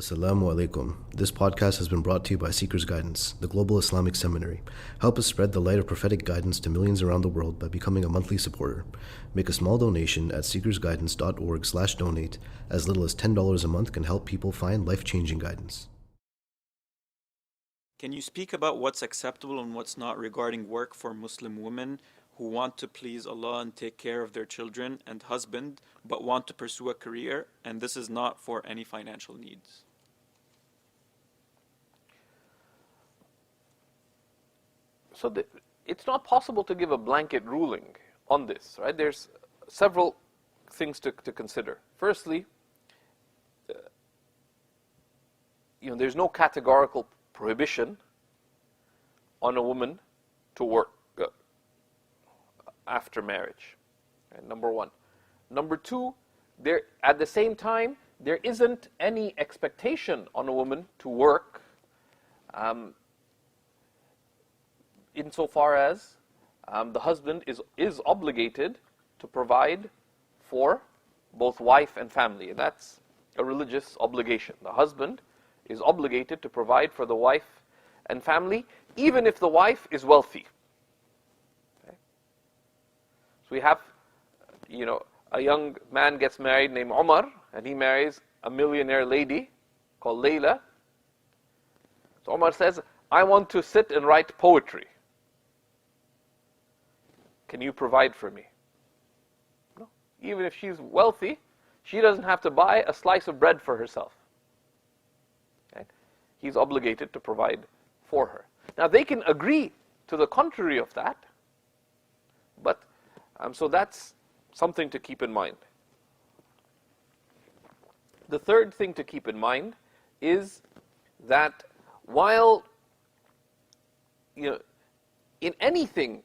Assalamu alaikum. This podcast has been brought to you by SeekersGuidance, the global Islamic seminary. Help us spread the light of prophetic guidance to millions around the world by becoming a monthly supporter. Make a small donation at SeekersGuidance.org/donate. As little as $10 a month can help people find life-changing guidance. Can you speak about what's acceptable and what's not regarding work for Muslim women who want to please Allah and take care of their children and husband, but want to pursue a career, and this is not for any financial needs? So it's not possible to give a blanket ruling on this, right? There's several things to consider. Firstly, there's no categorical prohibition on a woman to work after marriage. Right, number one. Number two, at the same time, there isn't any expectation on a woman to work insofar as the husband is obligated to provide for both wife and family. And that's a religious obligation. The husband is obligated to provide for the wife and family, even if the wife is wealthy. Okay? So we have, a young man gets married named Umar, and he marries a millionaire lady called Layla. So Umar says, I want to sit and write poetry. Can you provide for me? No. Even if she's wealthy, she doesn't have to buy a slice of bread for herself. Okay? He's obligated to provide for her. Now they can agree to the contrary of that, but so that's something to keep in mind. The third thing to keep in mind is that while in anything,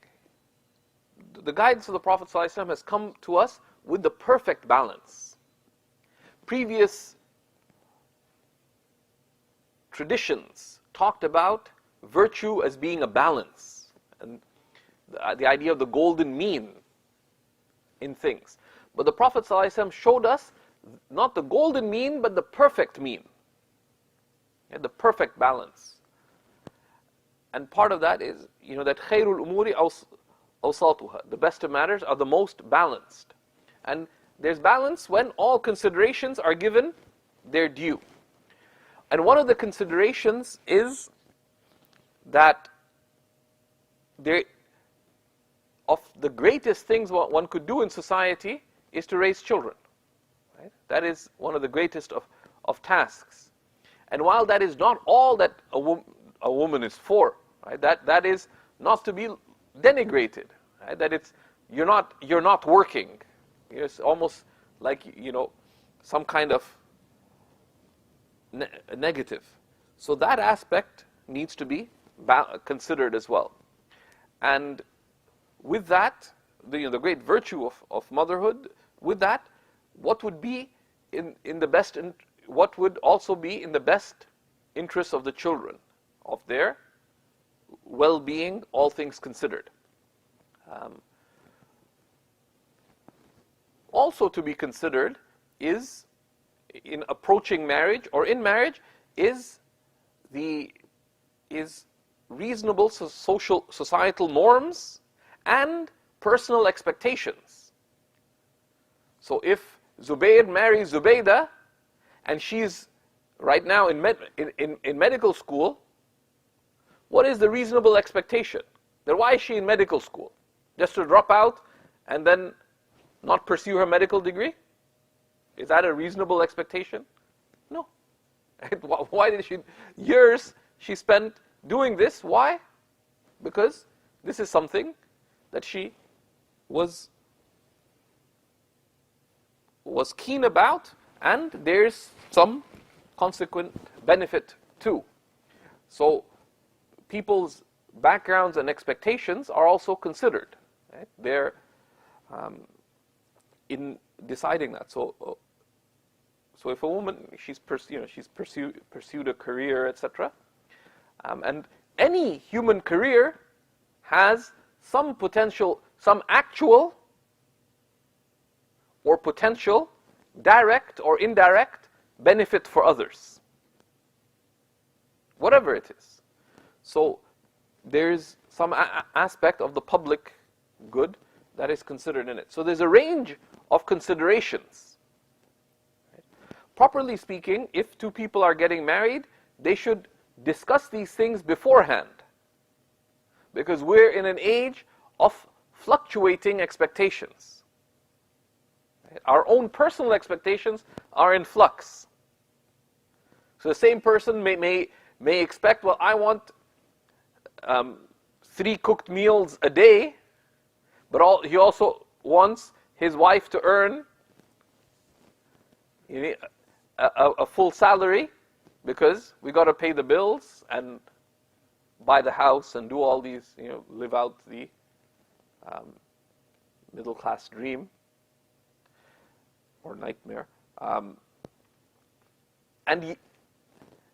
the guidance of the Prophet ﷺ has come to us with the perfect balance. Previous traditions talked about virtue as being a balance, and the idea of the golden mean in things. But the Prophet ﷺ showed us not the golden mean, but the perfect mean, the perfect balance. And part of that is, that khairul umuri awsatuha, the best of matters are the most balanced. And there's balance when all considerations are given their due. And one of the considerations is that of the greatest things one could do in society is to raise children. Right? That is one of the greatest of tasks. And while that is not all that a woman is for, right? That is not to be denigrated. Right? That you're not working. It's almost like some kind of negative. So that aspect needs to be considered as well. And with that, the great virtue of motherhood, with that, what would be in the best, what would also be in the best interests of the children, of their well-being, all things considered. Also to be considered is, in approaching marriage or in marriage, is reasonable societal norms and personal expectations. So if Zubayr marries Zubaydah, and she's right now in medical school, what is the reasonable expectation? Then why is she in medical school? Just to drop out and then not pursue her medical degree? Is that a reasonable expectation? No. Why did years she spent doing this? Why? Because this is something that she was keen about, and there's some consequent benefit too. So people's backgrounds and expectations are also considered. Right? They're in deciding that. So if a woman she's pursued a career, etc., and any human career has some potential, some actual or potential direct or indirect benefit for others. whatever it is. So there's some aspect of the public good that is considered in it. So there's a range of considerations. Properly speaking, if two people are getting married, they should discuss these things beforehand, because we're in an age of fluctuating expectations. Our own personal expectations are in flux. So the same person may expect, well, I want 3 cooked meals a day, but he also wants his wife to earn a full salary, because we got to pay the bills and buy the house and do all these, live out the middle class dream or nightmare. And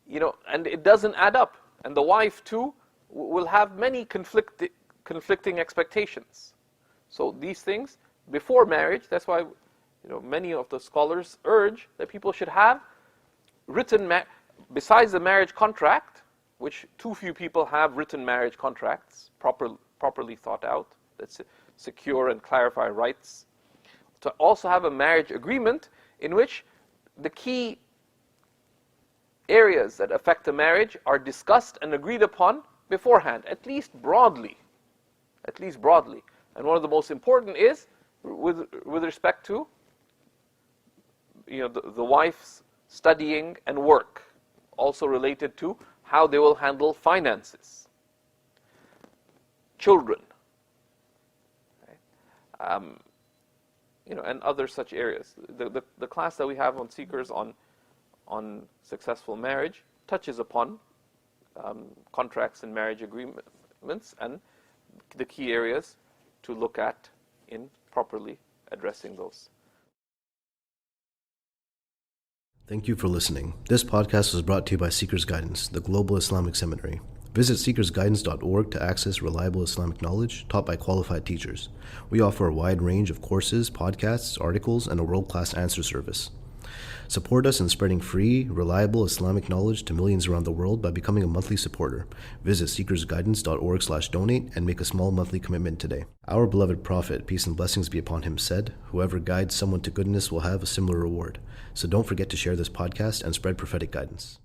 it doesn't add up. And the wife too will have many conflicting expectations. So these things before marriage, that's why many of the scholars urge that people should have written, besides the marriage contract, which too few people have written marriage contracts, properly thought out, that secure and clarify rights, to also have a marriage agreement in which the key areas that affect the marriage are discussed and agreed upon beforehand, at least broadly. And one of the most important is with respect to the wife's studying and work, also related to how they will handle finances, children, and other such areas. The class that we have on Seekers on successful marriage touches upon contracts and marriage agreements and the key areas to look at in properly addressing those. Thank you for listening. This podcast was brought to you by Seekers Guidance, the Global Islamic Seminary. Visit SeekersGuidance.org to access reliable Islamic knowledge taught by qualified teachers. We offer a wide range of courses, podcasts, articles, and a world-class answer service. Support us in spreading free, reliable Islamic knowledge to millions around the world by becoming a monthly supporter. Visit SeekersGuidance.org/donate and make a small monthly commitment today. Our beloved Prophet, peace and blessings be upon him, said, "Whoever guides someone to goodness will have a similar reward." So don't forget to share this podcast and spread prophetic guidance.